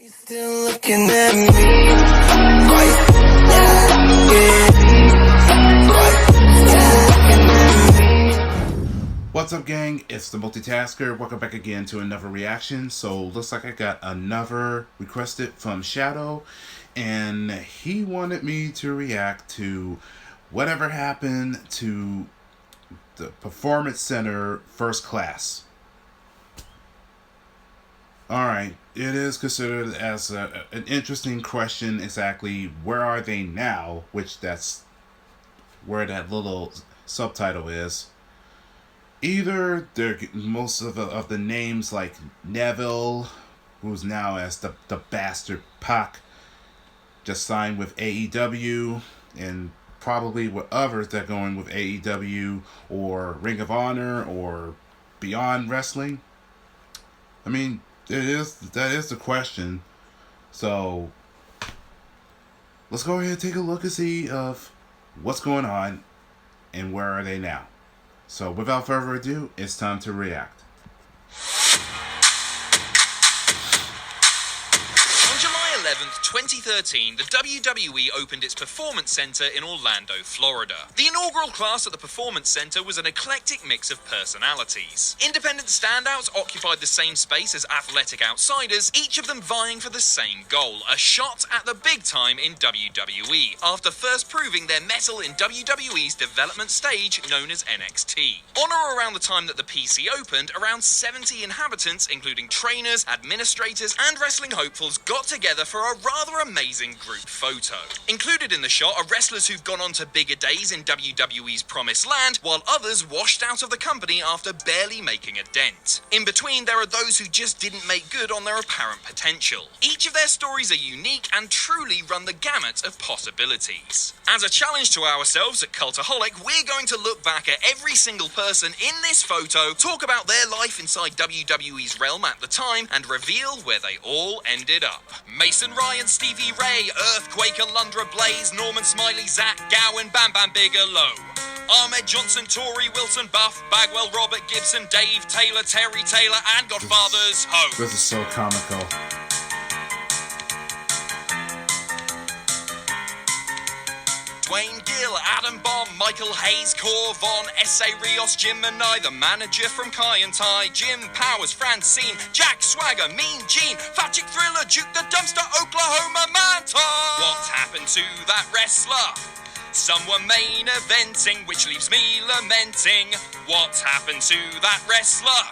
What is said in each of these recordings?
Still looking at me. What's up, gang? It's the Multitasker. Welcome back again to another reaction. So looks like I got another requested from Shadow, and he wanted me to react to whatever happened to the Performance Center First Class. Alright, it is considered as an interesting question exactly where are they now, which that's where that little subtitle is. Either they're most of the names like Neville, who's now as the Bastard Pac, just signed with AEW, and probably with others that are going with AEW or Ring of Honor or Beyond Wrestling. I mean, that is the question. So let's go ahead and take a look and see of what's going on and where are they now. So without further ado, it's time to react. On July 11th, 2013, the WWE opened its Performance Center in Orlando, Florida. The inaugural class at the Performance Center was an eclectic mix of personalities. Independent standouts occupied the same space as athletic outsiders, each of them vying for the same goal, a shot at the big time in WWE, after first proving their mettle in WWE's development stage known as NXT. On or around the time that the PC opened, around 70 inhabitants, including trainers, administrators, and wrestling hopefuls, got together for a rather amazing group photo. Included in the shot are wrestlers who've gone on to bigger days in WWE's Promised Land, while others washed out of the company after barely making a dent. In between, there are those who just didn't make good on their apparent potential. Each of their stories are unique and truly run the gamut of possibilities. As a challenge to ourselves at Cultaholic, we're going to look back at every single person in this photo, talk about their life inside WWE's realm at the time, and reveal where they all ended up. Mason Ryan, Stevie Ray, Earthquake, Alundra Blaze, Norman Smiley, Zach Gowen, Bam Bam Bigelow, Ahmed Johnson, Tory Wilson, Buff, Bagwell, Robert Gibson, Dave Taylor, Terry Taylor, and Godfather's Hope. This is so comical. Dwayne Gill, Adam Bomb, Michael Hayes, Cor Von, S.A. Rios, Jim Manai, the manager from Kai and Tai, Jim Powers, Francine, Jack Swagger, Mean Gene, Fat Chick Thriller, Duke the Dumpster, Oklahoma Manta. What happened to that wrestler? Some were main eventing, which leaves me lamenting. What happened to that wrestler?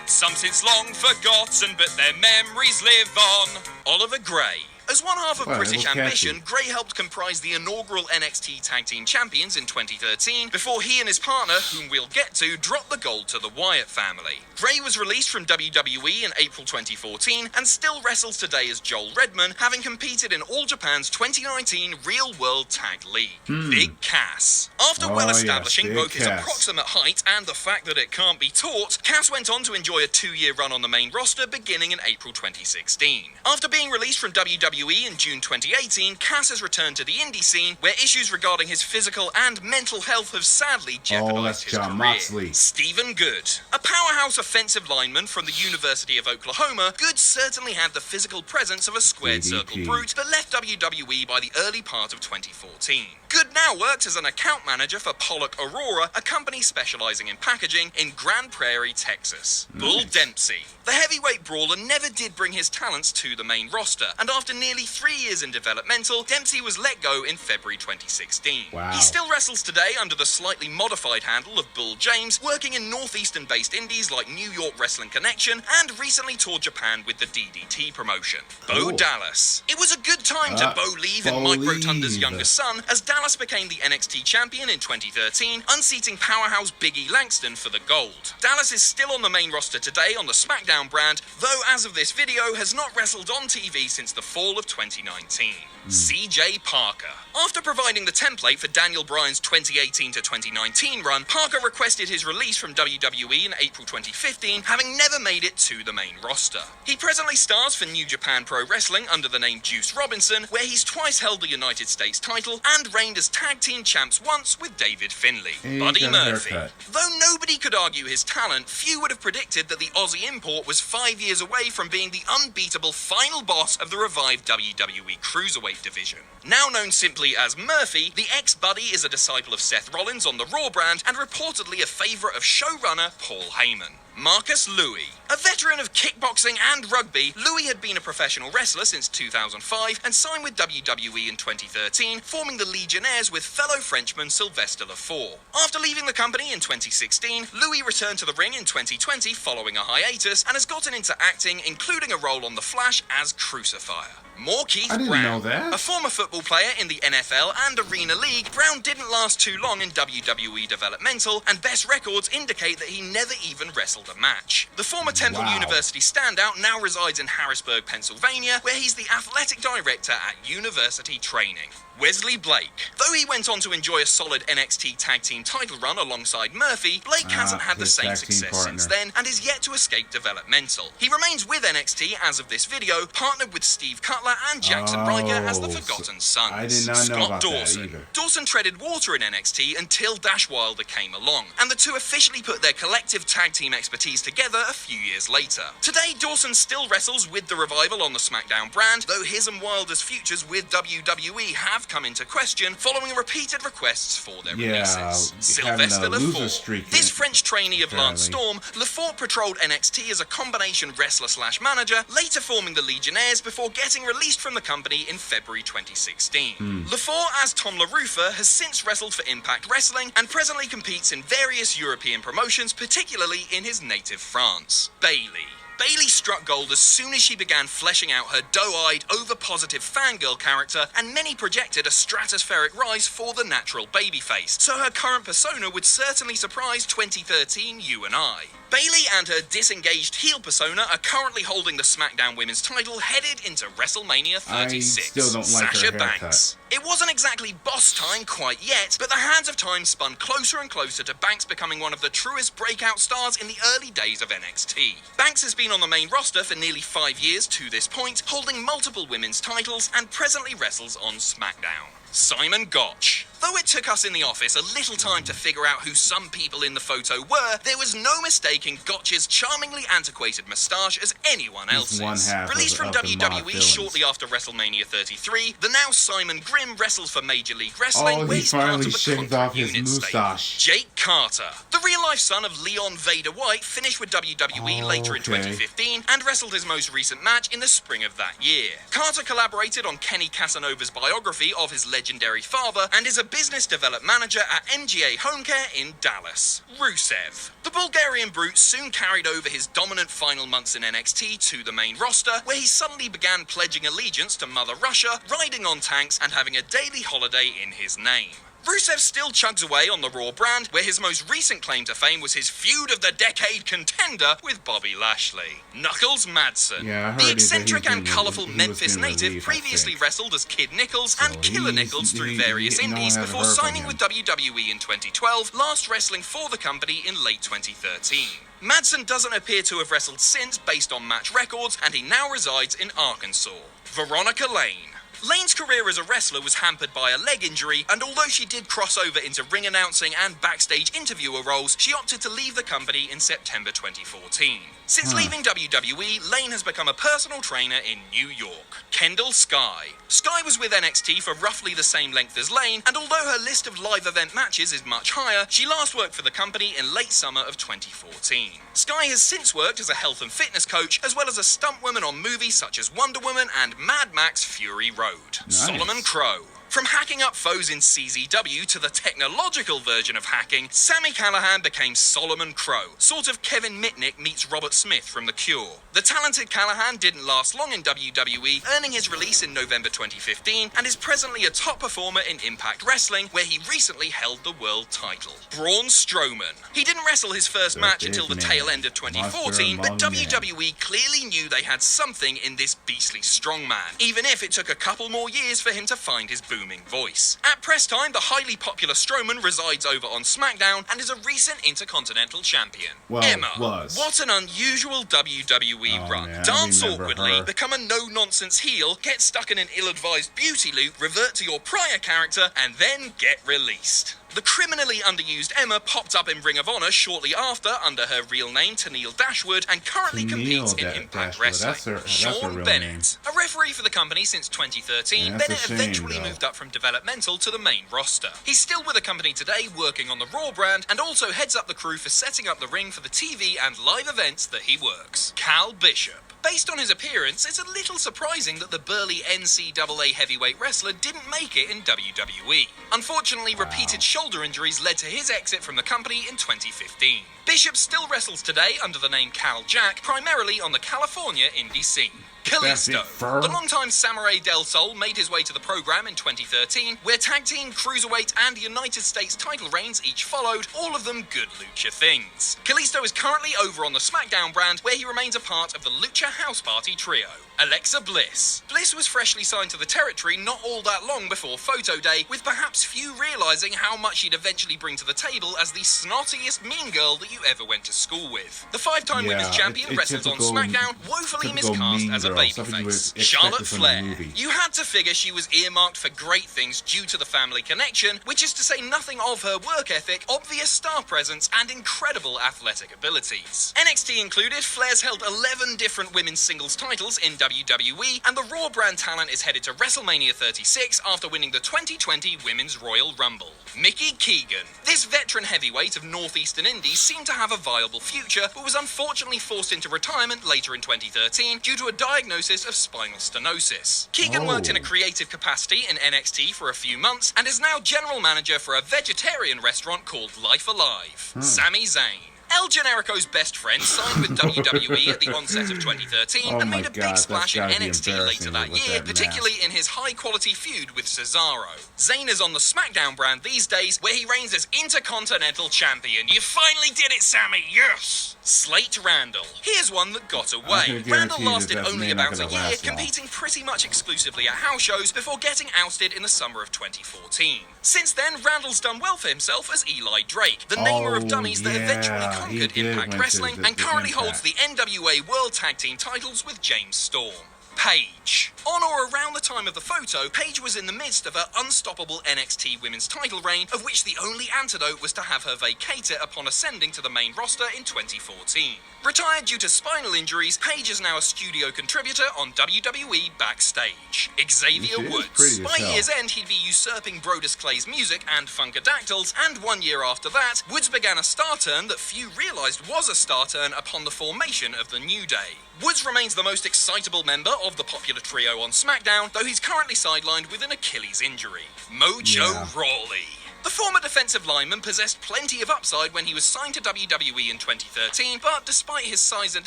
Some since long forgotten, but their memories live on. Oliver Gray. As one half of British Ambition, Gray helped comprise the inaugural NXT Tag Team Champions in 2013, before he and his partner, whom we'll get to, dropped the gold to the Wyatt family. Gray was released from WWE in April 2014, and still wrestles today as Joel Redman, having competed in All Japan's 2019 Real World Tag League. Big Cass. After establishing both his approximate height and the fact that it can't be taught, Cass went on to enjoy a 2-year run on the main roster beginning in April 2016. After being released from WWE in June 2018, Cass has returned to the indie scene, where issues regarding his physical and mental health have sadly jeopardized his career. Moxley. Stephen Good. A powerhouse offensive lineman from the University of Oklahoma, Good certainly had the physical presence of a squared circle brute, but left WWE by the early part of 2014. Good now works as an account manager for Pollock Aurora, a company specializing in packaging in Grand Prairie, Texas. Bull Dempsey. The heavyweight brawler never did bring his talents to the main roster, and after nearly 3 years in developmental, Dempsey was let go in February 2016. Wow. He still wrestles today under the slightly modified handle of Bull James, working in northeastern-based indies like New York Wrestling Connection, and recently toured Japan with the DDT promotion. Bo Dallas. It was a good time to Bo leave and Mike Rotunda's younger son, as Dallas became the NXT champion in 2013, unseating powerhouse Big E Langston for the gold. Dallas is still on the main roster today on the SmackDown brand, though as of this video has not wrestled on TV since the fall April of 2019. CJ Parker. After providing the template for Daniel Bryan's 2018 to 2019 run, Parker requested his release from WWE in April 2015, having never made it to the main roster. He presently stars for New Japan Pro Wrestling under the name Juice Robinson, where he's twice held the United States title and reigned as tag team champs once with David Finlay. Buddy Murphy. Though nobody could argue his talent, few would have predicted that the Aussie import was 5 years away from being the unbeatable final boss of the revived WWE Cruiserweight division. Now known simply as Murphy, the ex-Buddy is a disciple of Seth Rollins on the Raw brand and reportedly a favourite of showrunner Paul Heyman. Marcus Louis. A veteran of kickboxing and rugby, Louis had been a professional wrestler since 2005 and signed with WWE in 2013, forming the Legionnaires with fellow Frenchman Sylvester Lefort. After leaving the company in 2016, Louis returned to the ring in 2020 following a hiatus and has gotten into acting, including a role on The Flash as Crucifier. Keith Brown. A former football player in the NFL and Arena League, Brown didn't last too long in WWE developmental, and best records indicate that he never even wrestled a match. The former Temple University standout now resides in Harrisburg, Pennsylvania, where he's the athletic director at University Training. Wesley Blake. Though he went on to enjoy a solid NXT tag team title run alongside Murphy, Blake hasn't had the same success since then and is yet to escape developmental. He remains with NXT as of this video, partnered with Steve Cutler and Jackson Riker as the Forgotten Sons. I did not know about Dawson. that either. Dawson treaded water in NXT until Dash Wilder came along, and the two officially put their collective tag team expertise together a few years later. Today, Dawson still wrestles with the Revival on the SmackDown brand, though his and Wilder's futures with WWE have come into question following repeated requests for their releases. Sylvester Lefort. This French trainee of Lance Storm, Lefort patrolled NXT as a combination wrestler/manager, later forming the Legionnaires before getting released from the company in February 2016. Lefort, as Tom LaRufa, has since wrestled for Impact Wrestling and presently competes in various European promotions, particularly in his native France. Bayley. Bayley struck gold as soon as she began fleshing out her doe-eyed, over-positive fangirl character, and many projected a stratospheric rise for the natural babyface, so her current persona would certainly surprise 2013 you and I. Bayley and her disengaged heel persona are currently holding the SmackDown Women's title headed into WrestleMania 36. I still don't like Sasha her haircut. Banks. It wasn't exactly boss time quite yet, but the hands of time spun closer and closer to Banks becoming one of the truest breakout stars in the early days of NXT. Banks has been on the main roster for nearly 5 years to this point, holding multiple women's titles and presently wrestles on SmackDown. Simon Gotch. Though it took us in the office a little time to figure out who some people in the photo were, there was no mistaking Gotch's charmingly antiquated moustache as anyone else's. Released from WWE shortly after WrestleMania 33, the now Simon Grimm wrestles for Major League Wrestling, where he's part of the Contact Unit stable. Jake Carter. The real-life son of Leon Vader White finished with WWE later in 2015 and wrestled his most recent match in the spring of that year. Carter collaborated on Kenny Casanova's biography of his legendary father and is a business development manager at MGA Home Care in Dallas. Rusev. The Bulgarian brute soon carried over his dominant final months in NXT to the main roster, where he suddenly began pledging allegiance to Mother Russia, riding on tanks and having a daily holiday in his name. Rusev still chugs away on the Raw brand, where his most recent claim to fame was his feud of the decade contender with Bobby Lashley. Knuckles Madsen. The eccentric and colourful Memphis native previously wrestled as Kid Nichols and Killer Nichols through various indies before signing with WWE in 2012, last wrestling for the company in late 2013. Madsen doesn't appear to have wrestled since based on match records, and he now resides in Arkansas. Veronica Lane. Lane's career as a wrestler was hampered by a leg injury, and although she did cross over into ring announcing and backstage interviewer roles, she opted to leave the company in September 2014. Since leaving WWE, Lane has become a personal trainer in New York. Kendall Sky. Sky was with NXT for roughly the same length as Lane, and although her list of live event matches is much higher, she last worked for the company in late summer of 2014. Sky has since worked as a health and fitness coach, as well as a stuntwoman on movies such as Wonder Woman and Mad Max Fury Road. Solomon Crowe. From hacking up foes in CZW to the technological version of hacking, Sami Callihan became Solomon Crow, sort of Kevin Mitnick meets Robert Smith from The Cure. The talented Callihan didn't last long in WWE, earning his release in November 2015, and is presently a top performer in Impact Wrestling, where he recently held the world title. Braun Strowman. He didn't wrestle his first match until the tail end of 2014, but WWE clearly knew they had something in this beastly strongman, even if it took a couple more years for him to find his booming voice. At press time, the highly popular Strowman resides over on SmackDown and is a recent Intercontinental Champion. Well, Emma. was. What an unusual WWE run. Man, Dance I remember awkwardly, her. become a no-nonsense heel, get stuck in an ill-advised beauty loop, revert to your prior character, and then get released. The criminally underused Emma popped up in Ring of Honor shortly after under her real name, Tennille Dashwood, and currently competes in Impact Wrestling. That's her Sean real Bennett, a referee for the company since 2013, Yeah, that's Bennett a shame, eventually though. moved up from developmental to the main roster. He's still with the company today, working on the Raw brand, and also heads up the crew for setting up the ring for the TV and live events that he works. Cal Bishop. Based on his appearance, it's a little surprising that the burly NCAA heavyweight wrestler didn't make it in WWE. Unfortunately, repeated shoulder injuries led to his exit from the company in 2015. Bishop still wrestles today under the name Cal Jack, primarily on the California indie scene. Kalisto. The longtime Samurai Del Sol made his way to the program in 2013, where tag team, cruiserweight, and United States title reigns each followed, all of them good lucha things. Kalisto is currently over on the SmackDown brand, where he remains a part of the Lucha House Party trio. Alexa Bliss. Bliss was freshly signed to the territory not all that long before Photo Day, with perhaps few realising how much she'd eventually bring to the table as the snottiest mean girl that you ever went to school with. The five-time women's champion wrestles on SmackDown, woefully miscast as a babyface. Charlotte Flair. You had to figure she was earmarked for great things due to the family connection, which is to say nothing of her work ethic, obvious star presence, and incredible athletic abilities. NXT included, Flair's held 11 different women's singles titles in WWE, and the Raw brand talent is headed to WrestleMania 36 after winning the 2020 Women's Royal Rumble. Mickey Keegan. This veteran heavyweight of Northeastern Indies seemed to have a viable future, but was unfortunately forced into retirement later in 2013 due to a diagnosis of spinal stenosis. Keegan worked in a creative capacity in NXT for a few months and is now general manager for a vegetarian restaurant called Life Alive. Sami Zayn. El Generico's best friend signed with WWE at the onset of 2013 and made a big splash in NXT later that year, particularly in his high-quality feud with Cesaro. Zayn is on the SmackDown brand these days, where he reigns as Intercontinental Champion. You finally did it, Sammy! Yes! Slate Randall. Here's one that got away. Randall lasted only about a year, competing pretty much exclusively at house shows before getting ousted in the summer of 2014. Since then, Randall's done well for himself as Eli Drake, the namer of dummies that eventually conquered Impact Wrestling and currently holds the NWA World Tag Team titles with James Storm. Paige. On or around the time of the photo, Paige was in the midst of her unstoppable NXT women's title reign, of which the only antidote was to have her vacate it upon ascending to the main roster in 2014. Retired due to spinal injuries, Paige is now a studio contributor on WWE Backstage. Xavier Woods. By year's end, he'd be usurping Brodus Clay's music and Funkadactyls, and 1 year after that, Woods began a star turn that few realised was a star turn upon the formation of the New Day. Woods remains the most excitable member of the popular trio on SmackDown, though he's currently sidelined with an Achilles injury. Mojo Rawley. The former defensive lineman possessed plenty of upside when he was signed to WWE in 2013, but despite his size and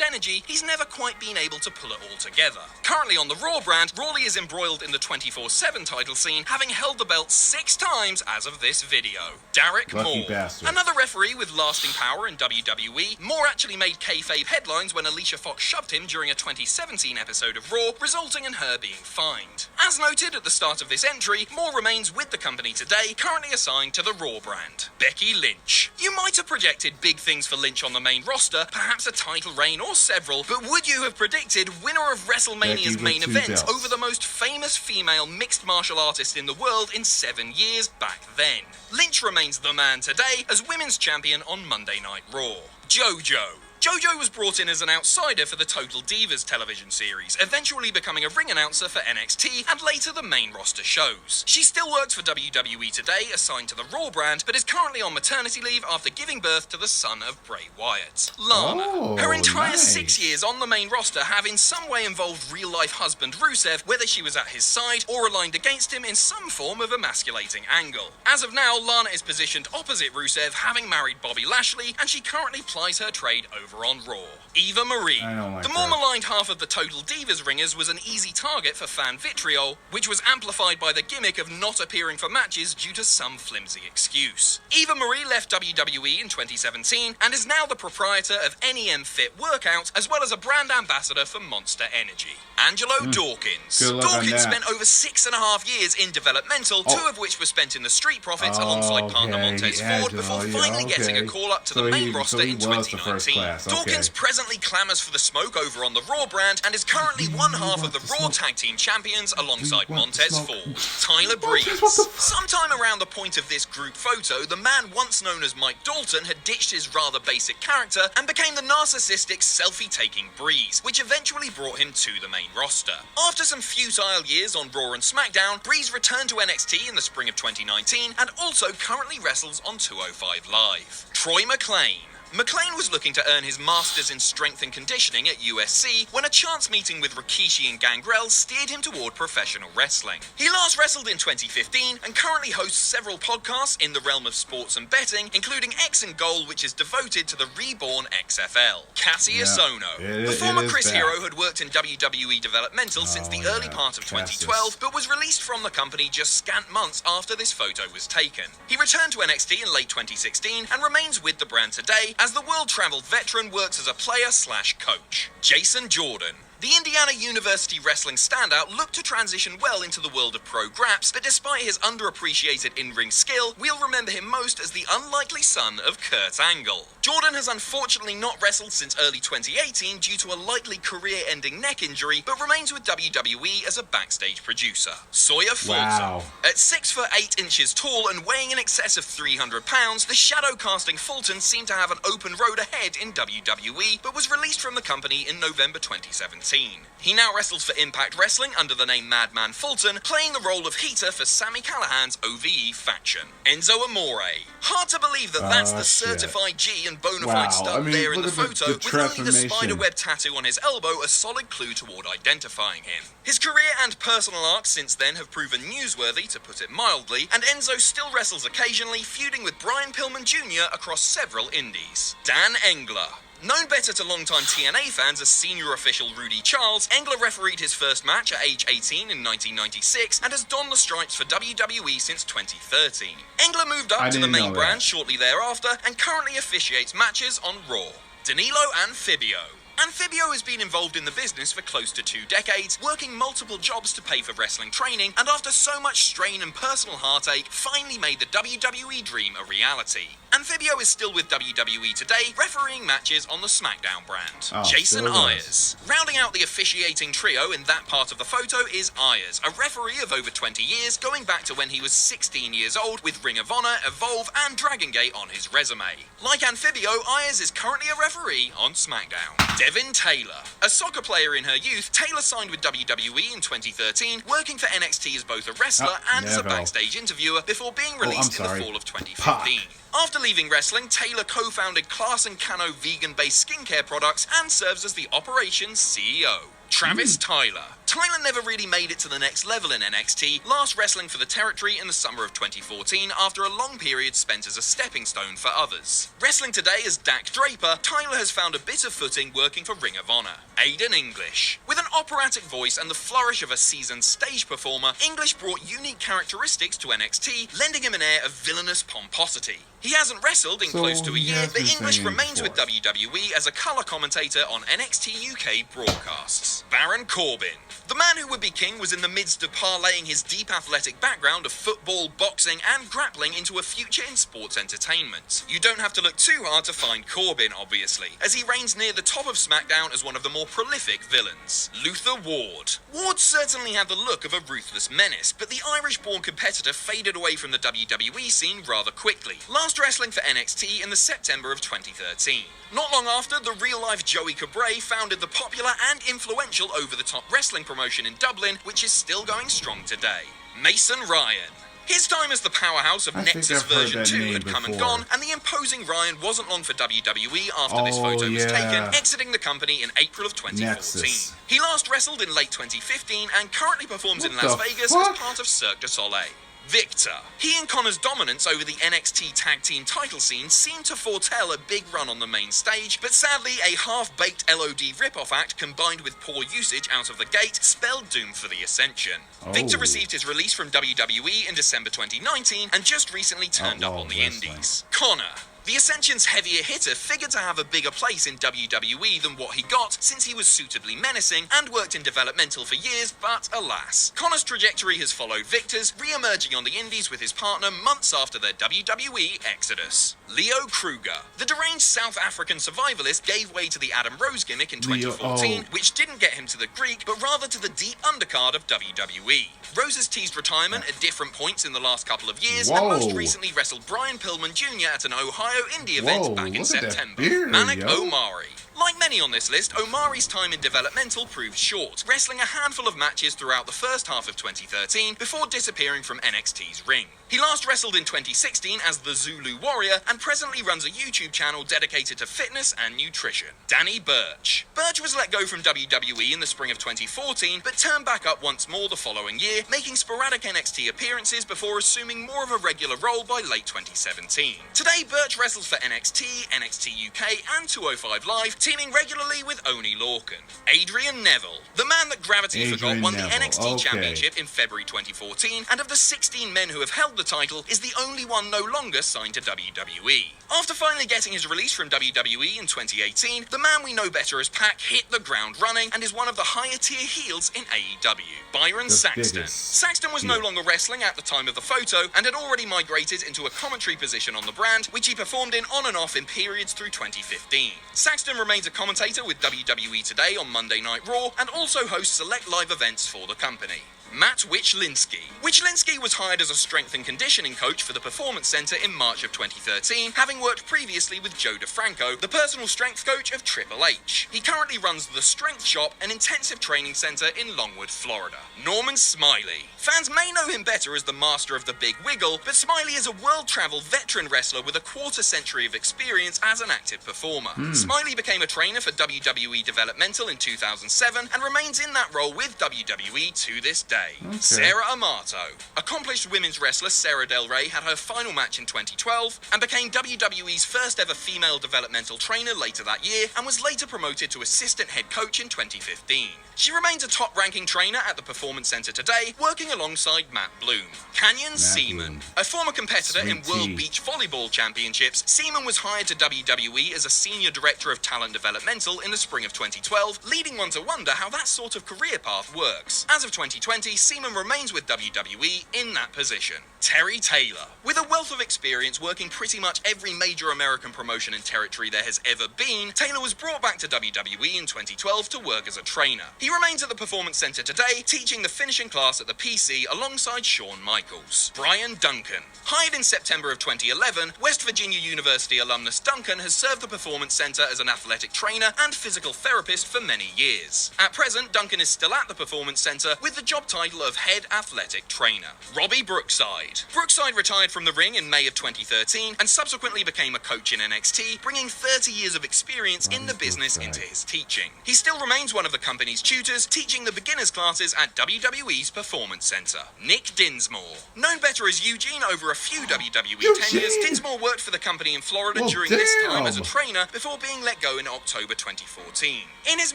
energy, he's never quite been able to pull it all together. Currently on the Raw brand, Rawley is embroiled in the 24/7 title scene, having held the belt 6 times as of this video. Derek Moore. Another referee with lasting power in WWE, Moore actually made kayfabe headlines when Alicia Fox shoved him during a 2017 episode of Raw, resulting in her being fined. As noted at the start of this entry, Moore remains with the company today, currently assigned to the Raw brand. Becky Lynch. You might have projected big things for Lynch on the main roster, perhaps a title reign or several, but would you have predicted winner of WrestleMania's main event over the most famous female mixed martial artist in the world in 7 years back then? Lynch remains the man today as women's champion on Monday Night Raw. JoJo. JoJo was brought in as an outsider for the Total Divas television series, eventually becoming a ring announcer for NXT and later the main roster shows. She still works for WWE today, assigned to the Raw brand, but is currently on maternity leave after giving birth to the son of Bray Wyatt. Lana. Her entire 6 years on the main roster have in some way involved real-life husband Rusev, whether she was at his side or aligned against him in some form of emasculating angle. As of now, Lana is positioned opposite Rusev, having married Bobby Lashley, and she currently plies her trade over on Raw. Eva Marie. The more maligned half of the Total Divas ringers was an easy target for fan vitriol, which was amplified by the gimmick of not appearing for matches due to some flimsy excuse. Eva Marie left WWE in 2017 and is now the proprietor of NEM Fit Workout, as well as a brand ambassador for Monster Energy. Angelo Dawkins. Dawkins spent over 6.5 years in developmental, 2 of which were spent in the Street Profits alongside partner Montez Ford before finally getting a call up to the main roster in 2019. Dawkins presently clamours for the smoke over on the Raw brand and is currently one half of the Raw Tag Team Champions alongside Montez Ford. Tyler Breeze. Sometime around the point of this group photo, the man once known as Mike Dalton had ditched his rather basic character and became the narcissistic selfie-taking Breeze, which eventually brought him to the main roster. After some futile years on Raw and SmackDown, Breeze returned to NXT in the spring of 2019 and also currently wrestles on 205 Live. Troy McClain. McClain was looking to earn his Masters in Strength and Conditioning at USC when a chance meeting with Rikishi and Gangrel steered him toward professional wrestling. He last wrestled in 2015 and currently hosts several podcasts in the realm of sports and betting, including X and Goal, which is devoted to the reborn XFL. Cassius Ohno. The former Chris Hero had worked in WWE developmental since the early part of 2012, but was released from the company just scant months after this photo was taken. He returned to NXT in late 2016 and remains with the brand today, as the world-travelled veteran works as a player/coach. Jason Jordan. The Indiana University wrestling standout looked to transition well into the world of pro graps, but despite his underappreciated in-ring skill, we'll remember him most as the unlikely son of Kurt Angle. Jordan has unfortunately not wrestled since early 2018 due to a likely career-ending neck injury, but remains with WWE as a backstage producer. Sawyer Fulton. At 6'8" tall and weighing in excess of 300 pounds, the shadow-casting Fulton seemed to have an open road ahead in WWE, but was released from the company in November 2017. He now wrestles for Impact Wrestling under the name Madman Fulton, playing the role of Heater for Sami Callihan's OVE faction. Enzo Amore. Hard to believe that that's the certified G and bona fide stud there in the photo, with only the spiderweb tattoo on his elbow a solid clue toward identifying him. His career and personal arcs since then have proven newsworthy, to put it mildly, and Enzo still wrestles occasionally, feuding with Brian Pillman Jr. across several indies. Dan Engler. Known better to longtime TNA fans as senior official Rudy Charles, Engler refereed his first match at age 18 in 1996 and has donned the stripes for WWE since 2013. Engler moved up to the main brand shortly thereafter and currently officiates matches on Raw. Danilo Amphibio. Amphibio has been involved in the business for close to 2 decades, working multiple jobs to pay for wrestling training, and after so much strain and personal heartache, finally made the WWE dream a reality. Amphibio is still with WWE today, refereeing matches on the SmackDown brand. Jason Ayers. Rounding out the officiating trio in that part of the photo is Ayers, a referee of over 20 years, going back to when he was 16 years old, with Ring of Honor, Evolve, and Dragon Gate on his resume. Like Amphibio, Ayers is currently a referee on SmackDown. Devin Taylor. A soccer player in her youth, Taylor signed with WWE in 2013, working for NXT as both a wrestler and as a backstage interviewer before being released in the fall of 2015. After leaving wrestling, Taylor co-founded Class & Cano vegan-based skincare products and serves as the operations CEO. Travis Tyler. Tyler never really made it to the next level in NXT, last wrestling for the territory in the summer of 2014 after a long period spent as a stepping stone for others. Wrestling today as Dak Draper, Tyler has found a bit of footing working for Ring of Honor. Aiden English. With an operatic voice and the flourish of a seasoned stage performer, English brought unique characteristics to NXT, lending him an air of villainous pomposity. He hasn't wrestled in close to a year, but English remains with WWE as a colour commentator on NXT UK broadcasts. Baron Corbin. The man who would be king was in the midst of parlaying his deep athletic background of football, boxing, and grappling into a future in sports entertainment. You don't have to look too hard to find Corbin, obviously, as he reigns near the top of SmackDown as one of the more prolific villains. Luther Ward. Ward certainly had the look of a ruthless menace, but the Irish-born competitor faded away from the WWE scene rather quickly, last wrestling for NXT in the September of 2013. Not long after, the real-life Joey Cabray founded the popular and influential over-the-top wrestling promotion in Dublin, which is still going strong today. Mason Ryan. His time as the powerhouse of Nexus version 2 had come and gone, and the imposing Ryan wasn't long for WWE after this photo was taken, exiting the company in April of 2014. Nexus. He last wrestled in late 2015 and currently performs in Las Vegas as part of Cirque du Soleil. Victor. He and Connor's dominance over the NXT tag team title scene seemed to foretell a big run on the main stage, but sadly a half-baked LOD rip-off act combined with poor usage out of the gate spelled doom for the Ascension. Victor received his release from WWE in December 2019 and just recently turned up on the Indies. Connor. The Ascension's heavier hitter figured to have a bigger place in WWE than what he got since he was suitably menacing and worked in developmental for years, but alas. Connor's trajectory has followed Victor's, re-emerging on the Indies with his partner months after their WWE exodus. Leo Kruger. The deranged South African survivalist gave way to the Adam Rose gimmick in 2014, which didn't get him to the Greek, but rather to the deep undercard of WWE. Rose has teased retirement at different points in the last couple of years, and most recently wrestled Brian Pillman Jr. at an Ohio indie event back in September. Manic Omari. Like many on this list, Omari's time in developmental proved short, wrestling a handful of matches throughout the first half of 2013 before disappearing from NXT's ring. He last wrestled in 2016 as the Zulu Warrior and presently runs a YouTube channel dedicated to fitness and nutrition. Danny Burch. Burch was let go from WWE in the spring of 2014, but turned back up once more the following year, making sporadic NXT appearances before assuming more of a regular role by late 2017. Today, Burch wrestles for NXT, NXT UK, and 205 Live, teaming regularly with Oney Lorcan. Adrian Neville. The man that Gravity forgot won the NXT Championship in February 2014, and of the 16 men who have held the title, is the only one no longer signed to WWE. After finally getting his release from WWE in 2018, the man we know better as Pac hit the ground running and is one of the higher tier heels in AEW. Byron Saxton. Saxton was no longer wrestling at the time of the photo and had already migrated into a commentary position on the brand, which he performed in on and off in periods through 2015. Saxton remains a commentator with WWE Today on Monday Night Raw and also hosts select live events for the company. Matt Wichlinski. Wichlinski was hired as a strength and conditioning coach for the Performance Center in March of 2013, having worked previously with Joe DeFranco, the personal strength coach of Triple H. He currently runs the Strength Shop, an intensive training center in Longwood, Florida. Norman Smiley. Fans may know him better as the master of the Big Wiggle, but Smiley is a world-traveled veteran wrestler with a quarter-century of experience as an active performer. Smiley became a trainer for WWE Developmental in 2007 and remains in that role with WWE to this day. Sarah Amato. Accomplished women's wrestler Sarah Del Rey had her final match in 2012 and became WWE's first ever female developmental trainer later that year and was later promoted to assistant head coach in 2015. She remains a top-ranking trainer at the Performance Center today, working alongside Matt Bloom. Canyon Seaman. A former competitor in World Beach Volleyball Championships, Seaman was hired to WWE as a senior director of talent developmental in the spring of 2012, leading one to wonder how that sort of career path works. As of 2020, Seaman remains with WWE in that position. Terry Taylor. With a wealth of experience working pretty much every major American promotion and territory there has ever been, Taylor was brought back to WWE in 2012 to work as a trainer. He remains at the Performance Center today, teaching the finishing class at the PC alongside Shawn Michaels. Brian Duncan. Hired in September of 2011, West Virginia University alumnus Duncan has served the Performance Center as an athletic trainer and physical therapist for many years. At present, Duncan is still at the Performance Center with the job title of Head Athletic Trainer. Robbie Brookside. Brookside retired from the ring in May of 2013 and subsequently became a coach in NXT, bringing 30 years of experience in the business into his teaching. He still remains one of the company's tutors, teaching the beginners classes at WWE's Performance Center. Nick Dinsmore. Known better as Eugene over a few WWE tenures, Dinsmore worked for the company in Florida during this time as a trainer before being let go in October 2014. In his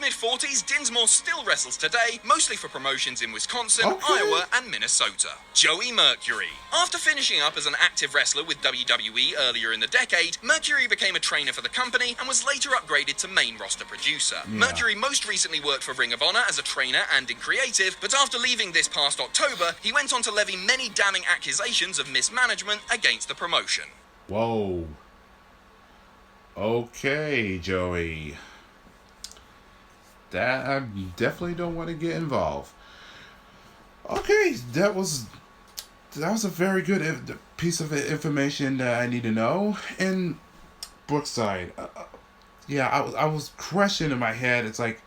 mid-40s, Dinsmore still wrestles today, mostly for promotions in Wisconsin, Okay. Iowa, and Minnesota. Joey Mercury. After finishing up as an active wrestler with WWE earlier in the decade, Mercury became a trainer for the company and was later upgraded to main roster producer. Yeah. Mercury most recently worked for Ring of Honor as a trainer and in creative, but after leaving this past October, he went on to levy many damning accusations of mismanagement against the promotion. Whoa. Okay, Joey. That I definitely don't want to get involved. Okay, that was a very good piece of information that I need to know. And Brookside, yeah, I was questioning in my head. It's like,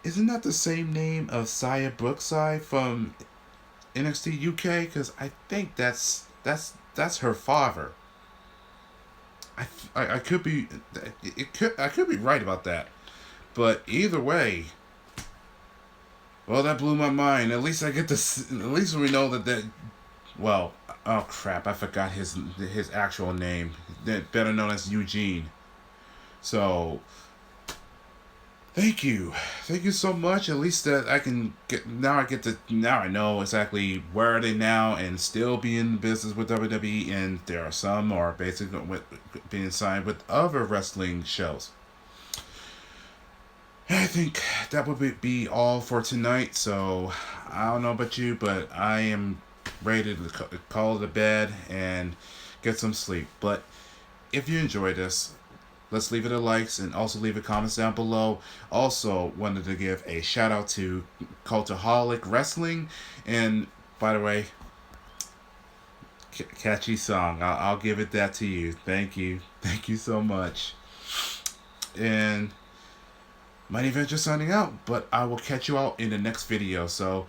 isn't that the same name of Saya Brookside from NXT UK? Because I think that's her father. I could be I could be right about that, but either way, well, that blew my mind. At least I get to at least we know that well, oh crap, I forgot his actual name, better known as Eugene. So thank you so much. At least that I can get now. I know exactly where are they now and still be in business with WWE. And there are some are basically being signed with other wrestling shows. I think that would be all for tonight. So I don't know about you, but I am ready to call it a bed and get some sleep. But if you enjoyed this, let's leave it a likes and also leave a comments down below. Also wanted to give a shout out to Cultaholic Wrestling, and by the way, catchy song. I'll give it that to you. Thank you so much. And Mighty Venture signing out, but I will catch you all in the next video. So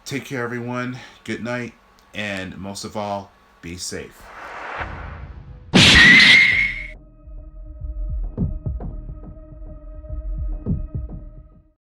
take care, everyone. Good night, and most of all, be safe.